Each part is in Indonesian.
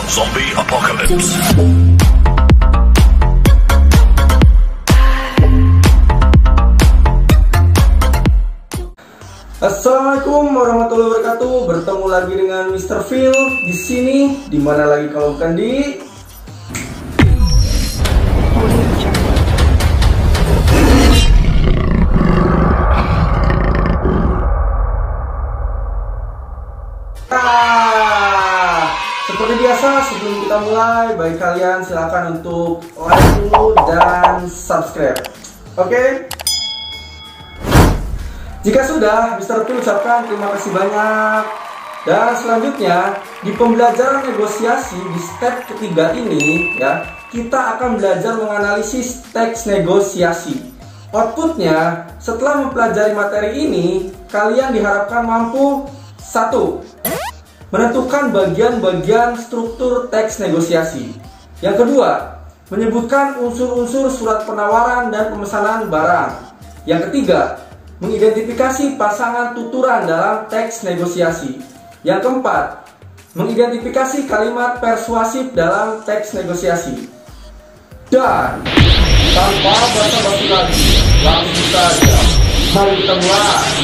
Zombie Apocalypse. Assalamualaikum warahmatullahi wabarakatuh. Bertemu lagi dengan Mr. Phil di sini. Di mana lagi kalau bukan di seperti biasa, sebelum kita mulai, bagi kalian silakan untuk like dulu dan subscribe. Oke? Jika sudah, Mr. Phil ucapkan terima kasih banyak. Dan selanjutnya, di pembelajaran negosiasi di step ketiga ini, ya, kita akan belajar menganalisis teks negosiasi. Outputnya, setelah mempelajari materi ini, kalian diharapkan mampu 1. Menentukan bagian-bagian struktur teks negosiasi. Yang kedua, menyebutkan unsur-unsur surat penawaran dan pemesanan barang. Yang ketiga, mengidentifikasi pasangan tuturan dalam teks negosiasi. Yang keempat, mengidentifikasi kalimat persuasif dalam teks negosiasi. Dan tanpa basa-basi lagi, langsung saja mari kita mulai.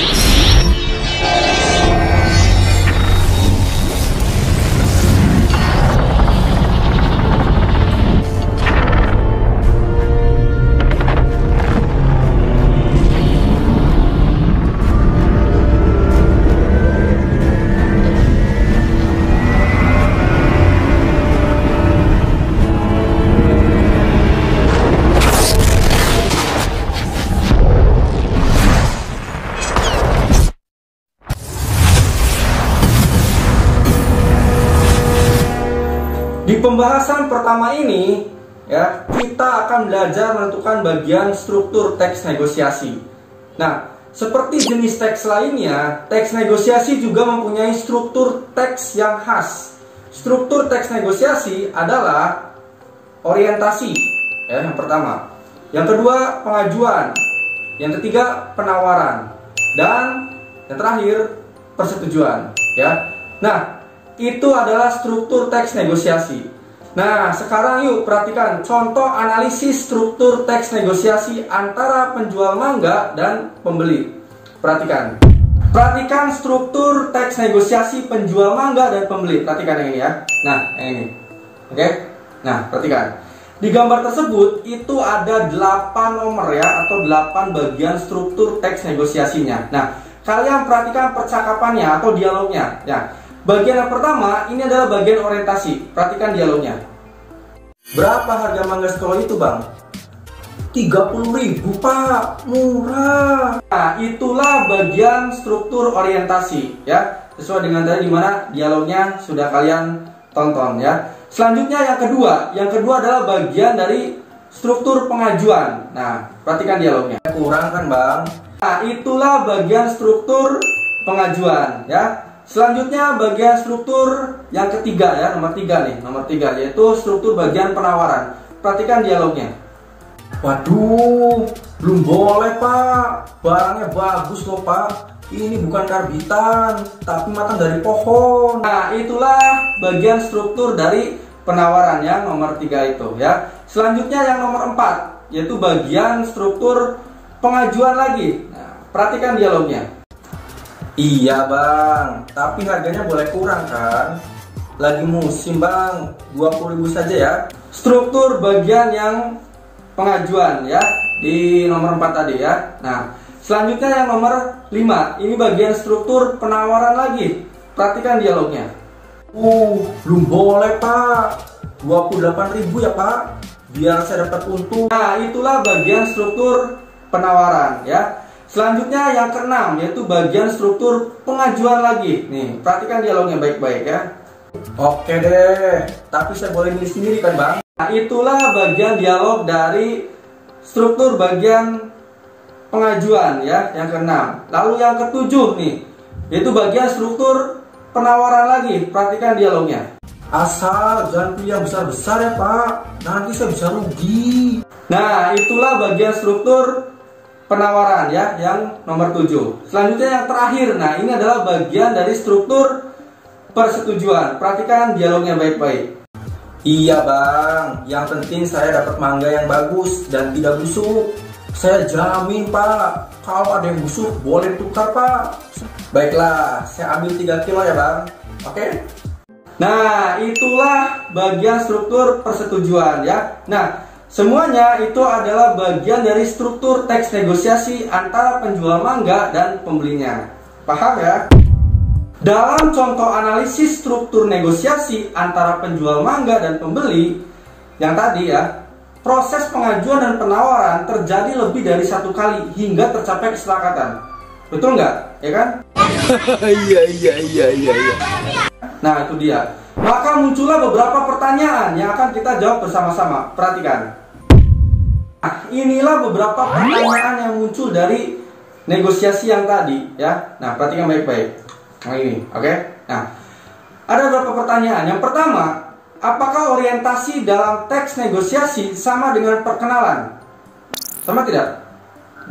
Di pembahasan pertama ini, ya, kita akan belajar menentukan bagian struktur teks negosiasi. Nah, seperti jenis teks lainnya, teks negosiasi juga mempunyai struktur teks yang khas. Struktur teks negosiasi adalah orientasi, ya, yang pertama. Yang kedua, pengajuan. Yang ketiga, penawaran. Dan yang terakhir, persetujuan, ya. Nah, itu adalah struktur teks negosiasi. Nah, sekarang yuk perhatikan contoh analisis struktur teks negosiasi antara penjual mangga dan pembeli. Perhatikan. Perhatikan struktur teks negosiasi penjual mangga dan pembeli. Perhatikan yang ini ya. Nah, yang ini. Oke? Nah, perhatikan. Di gambar tersebut itu ada 8 nomor ya, atau 8 bagian struktur teks negosiasinya. Nah, kalian perhatikan percakapannya atau dialognya ya. Bagian yang pertama, ini adalah bagian orientasi. Perhatikan dialognya. Berapa harga mangga sekolah itu, Bang? 30.000, Pak. Murah. Nah, itulah bagian struktur orientasi, ya. Sesuai dengan tadi dimana dialognya sudah kalian tonton, ya. Selanjutnya yang kedua. Yang kedua adalah bagian dari struktur pengajuan. Nah, perhatikan dialognya. Kurang kan, Bang? Nah, itulah bagian struktur pengajuan, ya. Selanjutnya bagian struktur yang ketiga ya, nomor 3 nih, nomor 3 yaitu struktur bagian penawaran. Perhatikan dialognya. Waduh, belum boleh Pak, barangnya bagus loh Pak. Ini bukan karbitan, tapi matang dari pohon. Nah, itulah bagian struktur dari penawaran yang nomor 3 itu ya. Selanjutnya yang nomor 4 yaitu bagian struktur pengajuan lagi. Nah, perhatikan dialognya. Iya Bang, tapi harganya boleh kurang kan? Lagi musim Bang, 20.000 saja ya. Struktur bagian yang pengajuan ya, di nomor 4 tadi ya. Nah, selanjutnya yang nomor 5, ini bagian struktur penawaran lagi. Perhatikan dialognya. Belum boleh Pak, 28.000 ya Pak, biar saya dapat untung. Nah, itulah bagian struktur penawaran ya. Selanjutnya yang keenam yaitu bagian struktur pengajuan lagi. Nih, perhatikan dialognya baik-baik ya. Oke deh, tapi saya boleh milih sendiri kan Bang? Nah, itulah bagian dialog dari struktur bagian pengajuan ya, yang keenam. Lalu yang ketujuh nih, yaitu bagian struktur penawaran lagi. Perhatikan dialognya. Asal jangan pilih yang besar-besar ya Pak, nanti saya bisa rugi. Nah, itulah bagian struktur penawaran ya, yang nomor 7. Selanjutnya yang terakhir. Nah, ini adalah bagian dari struktur persetujuan. Perhatikan dialognya baik-baik. Iya bang, yang penting saya dapat mangga yang bagus dan tidak busuk. Saya jamin pak, kalau ada yang busuk boleh tukar pak. Baiklah, saya ambil 3 kilo ya bang. Oke? Nah, itulah bagian struktur persetujuan ya. Nah, semuanya itu adalah bagian dari struktur teks negosiasi antara penjual mangga dan pembelinya. Paham ya? Dalam contoh analisis struktur negosiasi antara penjual mangga dan pembeli yang tadi ya, proses pengajuan dan penawaran terjadi lebih dari 1 kali hingga tercapai kesepakatan. Betul nggak? Ya kan? Iya. Nah, itu dia. Maka muncullah beberapa pertanyaan yang akan kita jawab bersama-sama. Perhatikan. Nah, inilah beberapa pertanyaan yang muncul dari negosiasi yang tadi ya. Nah, perhatikan baik-baik. Nah ini, oke? Nah, ada beberapa pertanyaan. Yang pertama, apakah orientasi dalam teks negosiasi sama dengan perkenalan? Sama tidak?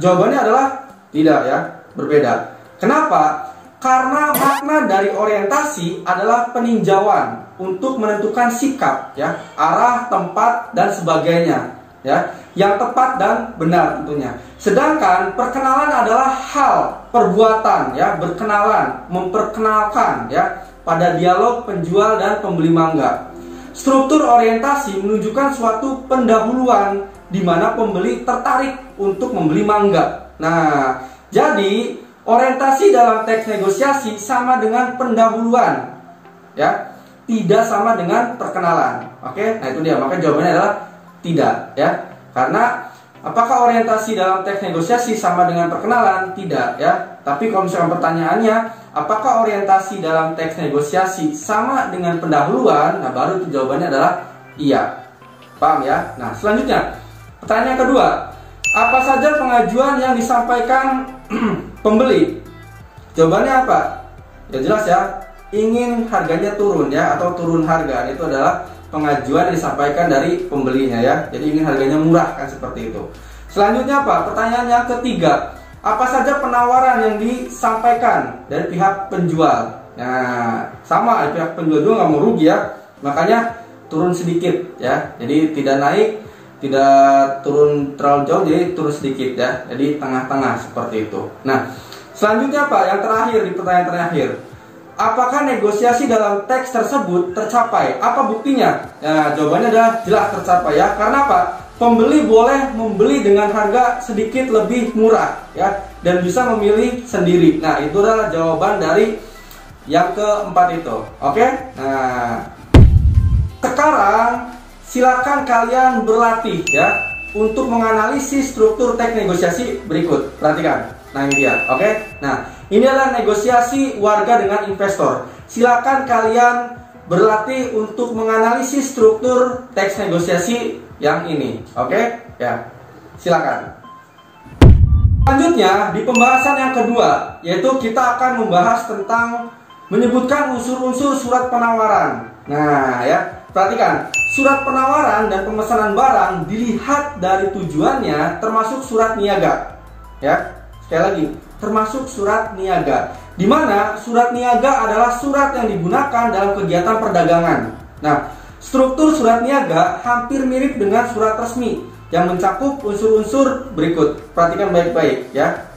Jawabannya adalah tidak ya, berbeda. Kenapa? Karena makna dari orientasi adalah peninjauan untuk menentukan sikap ya, arah, tempat dan sebagainya ya, yang tepat dan benar tentunya. Sedangkan perkenalan adalah hal, perbuatan ya, berkenalan, memperkenalkan ya, pada dialog penjual dan pembeli mangga. Struktur orientasi menunjukkan suatu pendahuluan di mana pembeli tertarik untuk membeli mangga. Nah, jadi orientasi dalam teks negosiasi sama dengan pendahuluan ya, tidak sama dengan perkenalan. Oke, nah itu dia, maka jawabannya adalah tidak ya. Karena apakah orientasi dalam teks negosiasi sama dengan perkenalan? Tidak ya. Tapi kalau misalkan pertanyaannya, apakah orientasi dalam teks negosiasi sama dengan pendahuluan? Nah, baru itu jawabannya adalah iya. Paham ya? Nah, selanjutnya pertanyaan kedua, apa saja pengajuan yang disampaikan pembeli? Jawabannya apa? Ya jelas ya, ingin harganya turun ya, atau turun harga. Itu adalah pengajuan yang disampaikan dari pembelinya ya. Jadi ingin harganya murah kan, seperti itu. Selanjutnya apa? Pertanyaan yang ketiga, apa saja penawaran yang disampaikan dari pihak penjual? Nah, sama, pihak penjual juga nggak mau rugi ya, makanya turun sedikit ya. Jadi tidak naik, tidak turun terlalu jauh, jadi turun sedikit ya. Jadi tengah-tengah seperti itu. Nah, selanjutnya apa? Yang terakhir, di pertanyaan terakhir, apakah negosiasi dalam teks tersebut tercapai? Apa buktinya? Nah, jawabannya adalah jelas tercapai ya. Karena apa? Pembeli boleh membeli dengan harga sedikit lebih murah ya, dan bisa memilih sendiri. Nah, itu adalah jawaban dari yang keempat itu. Oke? Nah, sekarang silakan kalian berlatih ya untuk menganalisis struktur teks negosiasi berikut. Perhatikan. Nah, ini dia. Oke? Nah, ini adalah negosiasi warga dengan investor. Silakan kalian berlatih untuk menganalisis struktur teks negosiasi yang ini. Oke? Ya. Silakan. Selanjutnya, di pembahasan yang kedua, yaitu kita akan membahas tentang menyebutkan unsur-unsur surat penawaran. Nah, ya. Perhatikan, surat penawaran dan pemesanan barang dilihat dari tujuannya, termasuk surat niaga. Ya. Sekali lagi, termasuk surat niaga, di mana surat niaga adalah surat yang digunakan dalam kegiatan perdagangan. Nah, struktur surat niaga hampir mirip dengan surat resmi yang mencakup unsur-unsur berikut. Perhatikan baik-baik ya.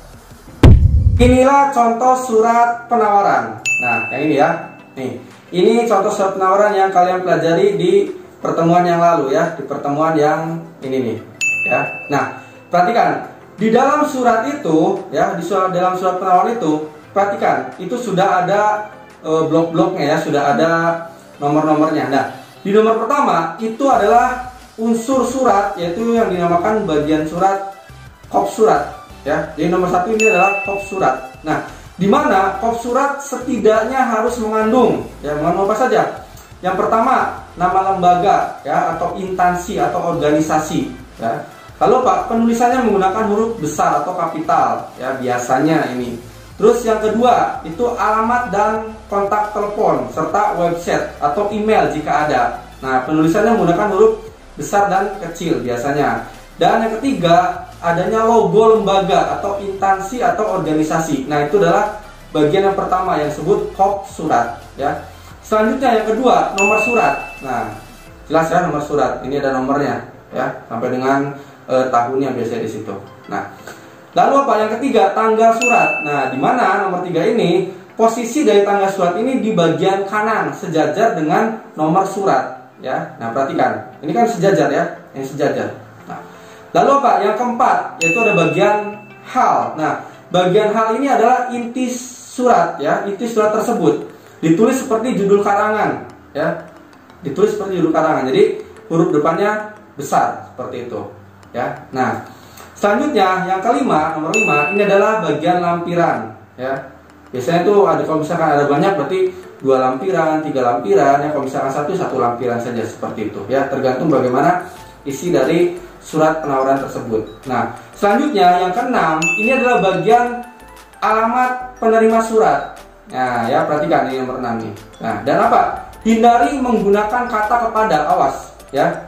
Inilah contoh surat penawaran. Nah, yang ini ya. Nih, ini contoh surat penawaran yang kalian pelajari di pertemuan yang lalu ya, di pertemuan yang ini nih ya. Nah, perhatikan. Di dalam surat itu, ya, dalam surat penawaran itu, perhatikan, itu sudah ada blok-bloknya ya, sudah ada nomor-nomornya. Nah, di nomor pertama itu adalah unsur surat, yaitu yang dinamakan bagian surat, kop surat, ya. Jadi nomor 1 ini adalah kop surat. Nah, di mana kop surat setidaknya harus mengandung, ya, mengandung apa saja? Yang pertama, nama lembaga, ya, atau instansi atau organisasi, ya. Lalu Pak, penulisannya menggunakan huruf besar atau kapital ya, biasanya ini. Terus yang kedua, itu alamat dan kontak telepon serta website atau email jika ada. Nah, penulisannya menggunakan huruf besar dan kecil biasanya. Dan yang ketiga, adanya logo lembaga atau instansi atau organisasi. Nah, itu adalah bagian yang pertama yang disebut kop surat ya. Selanjutnya yang kedua, nomor surat. Nah, Jelas ya nomor surat. Ini ada nomornya ya, sampai dengan tahunnya biasanya di situ. Nah, lalu apa yang ketiga? Tanggal surat. Nah, di mana nomor 3 ini posisi dari tanggal surat ini di bagian kanan sejajar dengan nomor surat ya. Nah, perhatikan. Ini kan sejajar ya, yang sejajar. Nah, lalu apa? Yang keempat yaitu ada bagian hal. Nah, bagian hal ini adalah inti surat ya, inti surat tersebut. Ditulis seperti judul karangan ya. Ditulis seperti judul karangan. Jadi huruf depannya besar seperti itu ya. Nah, selanjutnya yang kelima, nomor 5, ini adalah bagian lampiran ya. Biasanya itu ada, kalau misalkan ada banyak berarti 2 lampiran, 3 lampiran ya. Kalau misalkan satu lampiran saja seperti itu ya. Tergantung bagaimana isi dari surat penawaran tersebut. Nah, selanjutnya yang keenam, ini adalah bagian alamat penerima surat. Nah, ya perhatikan ini nomor 6 nih. Nah, dan apa? Hindari menggunakan kata kepada, awas ya.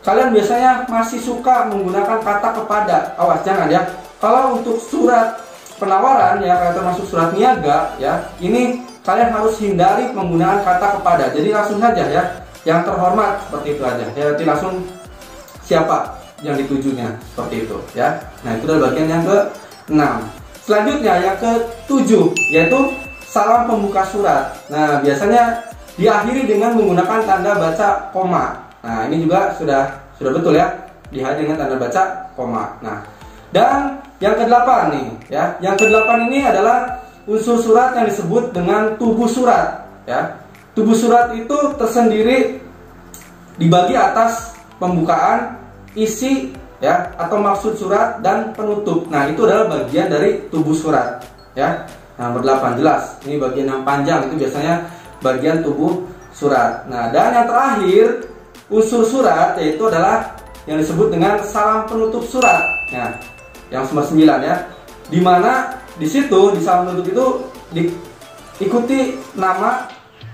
Kalian biasanya masih suka menggunakan kata kepada, awas jangan ya. Kalau untuk surat penawaran ya, kayak termasuk surat niaga ya, ini kalian harus hindari menggunakan kata kepada. Jadi langsung saja ya, yang terhormat seperti itu aja. Ya, nanti langsung siapa yang ditujunya seperti itu ya. Nah, itu adalah bagian yang ke-6. Selanjutnya yang ke-7 yaitu salam pembuka surat. Nah, biasanya diakhiri dengan menggunakan tanda baca koma. Nah, ini juga sudah betul ya, diakhiri dengan tanda baca koma. Nah, dan yang ke-8 nih ya. Yang ke-8 ini adalah unsur surat yang disebut dengan tubuh surat ya. Tubuh surat itu tersendiri dibagi atas pembukaan, isi ya, atau maksud surat dan penutup. Nah, itu adalah bagian dari tubuh surat ya. Nah, nomor 8 jelas. Ini bagian yang panjang, itu biasanya bagian tubuh surat. Nah, dan yang terakhir unsur surat yaitu adalah yang disebut dengan salam penutup surat. Nah, yang nomor 9 ya. Dimana di situ di salam penutup itu diikuti nama,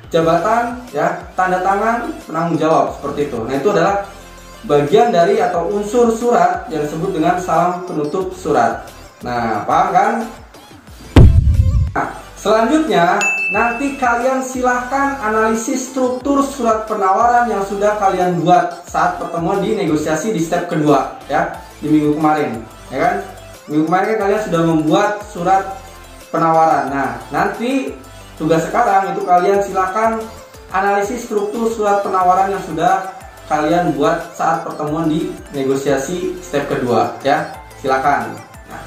jabatan ya, tanda tangan, penanggung jawab seperti itu. Nah, itu adalah bagian dari atau unsur surat yang disebut dengan salam penutup surat. Nah, paham kan? Nah, selanjutnya nanti kalian silahkan analisis struktur surat penawaran yang sudah kalian buat saat pertemuan di negosiasi di step kedua ya, di minggu kemarin ya kan. Minggu kemarin kan kalian sudah membuat surat penawaran. Nah, nanti tugas sekarang itu kalian silahkan analisis struktur surat penawaran yang sudah kalian buat saat pertemuan di negosiasi step kedua ya. Silakan. Nah,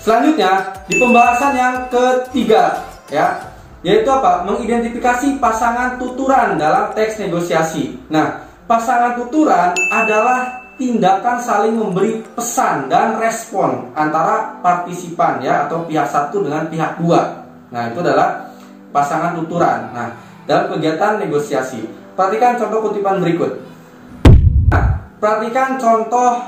selanjutnya di pembahasan yang ketiga ya, yaitu apa? Mengidentifikasi pasangan tuturan dalam teks negosiasi. Nah, pasangan tuturan adalah tindakan saling memberi pesan dan respon antara partisipan ya, atau pihak satu dengan pihak dua. Nah, itu adalah pasangan tuturan. Nah, dalam kegiatan negosiasi. Perhatikan contoh kutipan berikut. Nah, perhatikan contoh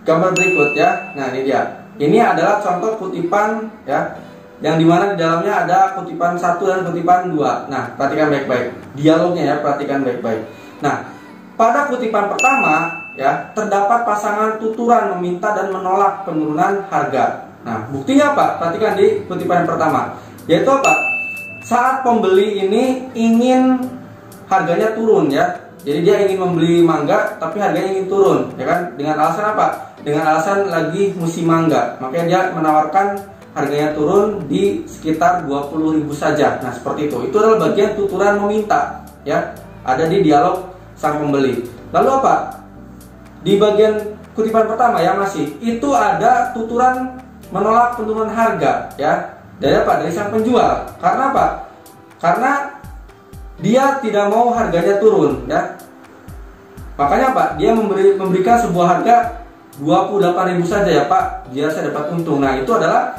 gambar berikut ya. Nah, ini dia. Ini adalah contoh kutipan ya, yang dimana di dalamnya ada kutipan 1 dan kutipan 2. Nah, perhatikan baik-baik dialognya ya, perhatikan baik-baik. Nah, pada kutipan pertama ya, terdapat pasangan tuturan meminta dan menolak penurunan harga. Nah, buktinya apa? Perhatikan di kutipan yang pertama, yaitu apa? Saat pembeli ini ingin harganya turun ya. Jadi dia ingin membeli mangga tapi harganya ingin turun ya kan, dengan alasan apa? Dengan alasan lagi musim mangga. Makanya dia menawarkan harganya turun di sekitar 20.000 saja. Nah, seperti itu. Itu adalah bagian tuturan meminta ya. Ada di dialog sang pembeli. Lalu apa? Di bagian kutipan pertama ya masih, itu ada tuturan menolak penurunan harga ya. Dari apa? Dari sang penjual. Karena apa? Karena dia tidak mau harganya turun ya. Makanya Pak, dia memberikan sebuah harga 28.000 saja ya Pak, biar saya dapat untung. Nah, itu adalah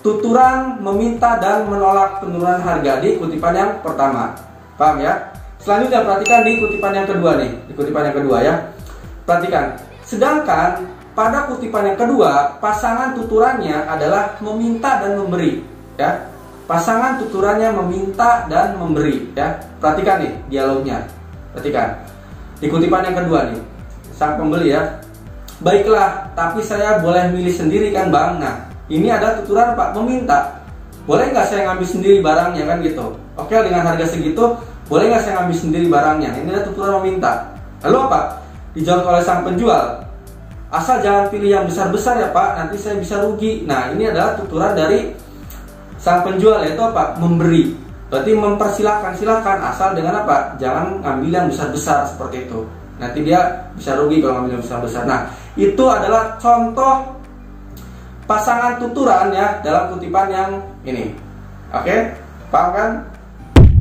tuturan meminta dan menolak penurunan harga di kutipan yang pertama. Paham ya? Selanjutnya perhatikan di kutipan yang kedua nih, di kutipan yang kedua ya. Perhatikan. Sedangkan pada kutipan yang kedua, pasangan tuturannya adalah meminta dan memberi ya. Pasangan tuturannya meminta dan memberi ya. Perhatikan nih dialognya. Perhatikan. Di kutipan yang kedua nih, sang pembeli ya. Baiklah, tapi saya boleh milih sendiri kan Bang. Nah, ini ada tuturan Pak, meminta. Boleh nggak saya ngambil sendiri barangnya kan gitu. Oke, dengan harga segitu boleh nggak saya ngambil sendiri barangnya. Ini ada tuturan meminta. Lalu apa? Dijawab oleh sang penjual, asal jangan pilih yang besar-besar ya Pak, nanti saya bisa rugi. Nah, ini adalah tuturan dari sang penjual, yaitu apa? Memberi. Berarti mempersilahkan, silahkan, asal dengan apa? Jangan ngambil yang besar-besar seperti itu. Nanti dia bisa rugi kalau ngambil yang besar-besar. Nah, itu adalah contoh pasangan tuturan ya dalam kutipan yang ini. Oke, paham kan?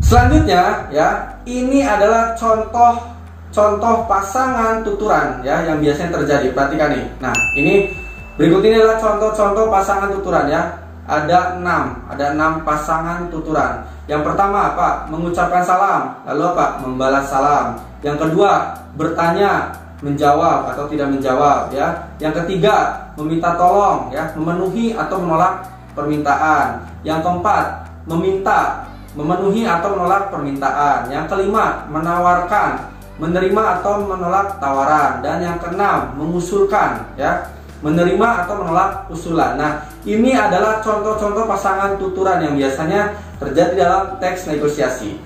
Selanjutnya ya, ini adalah contoh pasangan tuturan ya yang biasanya terjadi. Perhatikan nih. Nah, ini berikut ini adalah contoh-contoh pasangan tuturan ya. Ada 6 pasangan tuturan. Yang pertama apa? Mengucapkan salam. Lalu apa? Membalas salam. Yang kedua, bertanya, menjawab atau tidak menjawab ya. Yang ketiga, meminta tolong ya, memenuhi atau menolak permintaan. Yang keempat, meminta, memenuhi atau menolak permintaan. Yang kelima, menawarkan, menerima atau menolak tawaran. Dan yang keenam, mengusulkan ya, menerima atau menolak usulan. Nah, ini adalah contoh-contoh pasangan tuturan yang biasanya terjadi dalam teks negosiasi.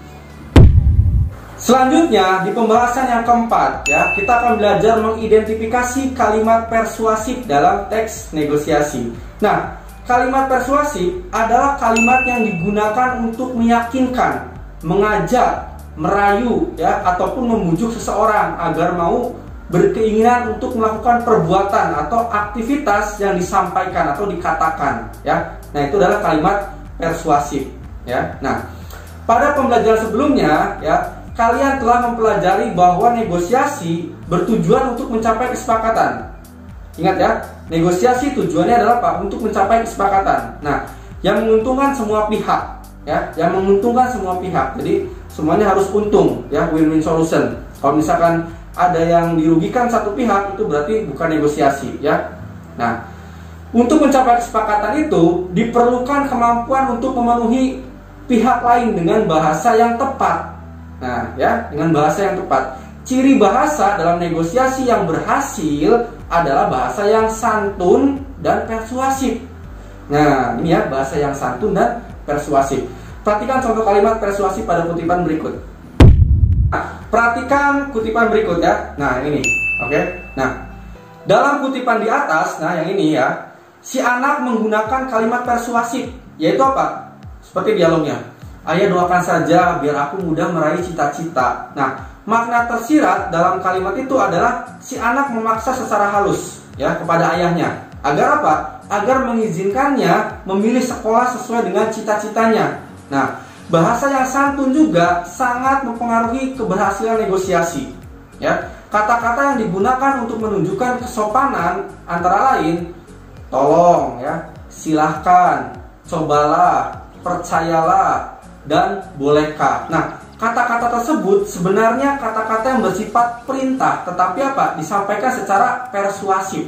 Selanjutnya di pembahasan yang keempat ya, kita akan belajar mengidentifikasi kalimat persuasif dalam teks negosiasi. Nah, kalimat persuasif adalah kalimat yang digunakan untuk meyakinkan, mengajak, merayu ya, ataupun membujuk seseorang agar mau berkeinginan untuk melakukan perbuatan atau aktivitas yang disampaikan atau dikatakan ya. Nah, itu adalah kalimat persuasif ya. Nah, pada pembelajaran sebelumnya ya, kalian telah mempelajari bahwa negosiasi bertujuan untuk mencapai kesepakatan. Ingat ya, negosiasi tujuannya adalah apa? Untuk mencapai kesepakatan. Nah, yang menguntungkan semua pihak ya, yang menguntungkan semua pihak. Jadi semuanya harus untung ya, win-win solution. Kalau misalkan ada yang dirugikan satu pihak, itu berarti bukan negosiasi ya. Nah, untuk mencapai kesepakatan itu diperlukan kemampuan untuk memenuhi pihak lain dengan bahasa yang tepat. Nah ya, dengan bahasa yang tepat. Ciri bahasa dalam negosiasi yang berhasil adalah bahasa yang santun dan persuasif. Nah, ini ya, bahasa yang santun dan persuasif. Perhatikan contoh kalimat persuasif pada kutipan berikut. Nah, perhatikan kutipan berikut ya. Nah, ini. Oke. Nah, dalam kutipan di atas, nah yang ini ya, si anak menggunakan kalimat persuasif, yaitu apa? Seperti dialognya. Ayah doakan saja biar aku mudah meraih cita-cita. Nah, makna tersirat dalam kalimat itu adalah si anak memaksa secara halus ya kepada ayahnya. Agar apa? Agar mengizinkannya memilih sekolah sesuai dengan cita-citanya. Nah, bahasa yang santun juga sangat mempengaruhi keberhasilan negosiasi. Ya, kata-kata yang digunakan untuk menunjukkan kesopanan antara lain tolong ya, silahkan, cobalah, percayalah, dan bolehkah. Nah, kata-kata tersebut sebenarnya kata-kata yang bersifat perintah, tetapi apa? Disampaikan secara persuasif.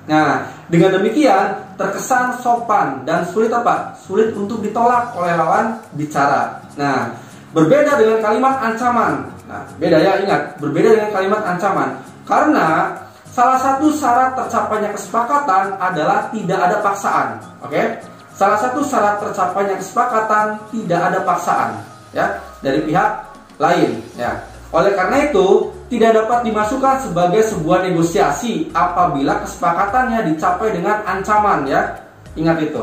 Nah, dengan demikian terkesan sopan dan sulit apa? Sulit untuk ditolak oleh lawan bicara. Nah, berbeda dengan kalimat ancaman. Nah, beda ya, ingat, berbeda dengan kalimat ancaman. Karena salah satu syarat tercapainya kesepakatan adalah tidak ada paksaan. Oke? Salah satu syarat tercapainya kesepakatan tidak ada paksaan ya dari pihak lain ya. Oleh karena itu tidak dapat dimasukkan sebagai sebuah negosiasi apabila kesepakatannya dicapai dengan ancaman ya. Ingat itu.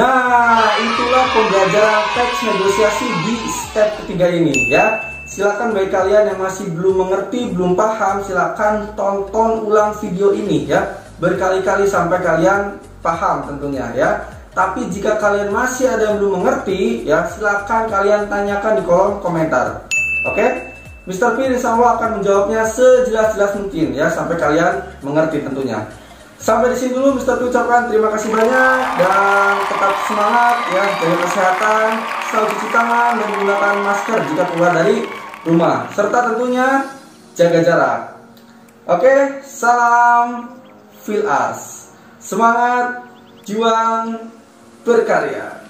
Nah, itulah pembelajaran teks negosiasi di step ketiga ini ya. Silakan bagi kalian yang masih belum mengerti, belum paham, silakan tonton ulang video ini ya berkali-kali sampai kalian paham tentunya ya. Tapi jika kalian masih ada yang belum mengerti ya, silakan kalian tanyakan di kolom komentar. Oke? Mr. P insya Allah akan menjawabnya sejelas-jelas mungkin ya, sampai kalian mengerti tentunya. Sampai di sini dulu Mr. P ucapkan terima kasih banyak dan tetap semangat ya, jaga kesehatan, selalu cuci tangan dan menggunakan masker jika keluar dari rumah, serta tentunya jaga jarak. Oke, salam feel us. Semangat, juang, berkarya.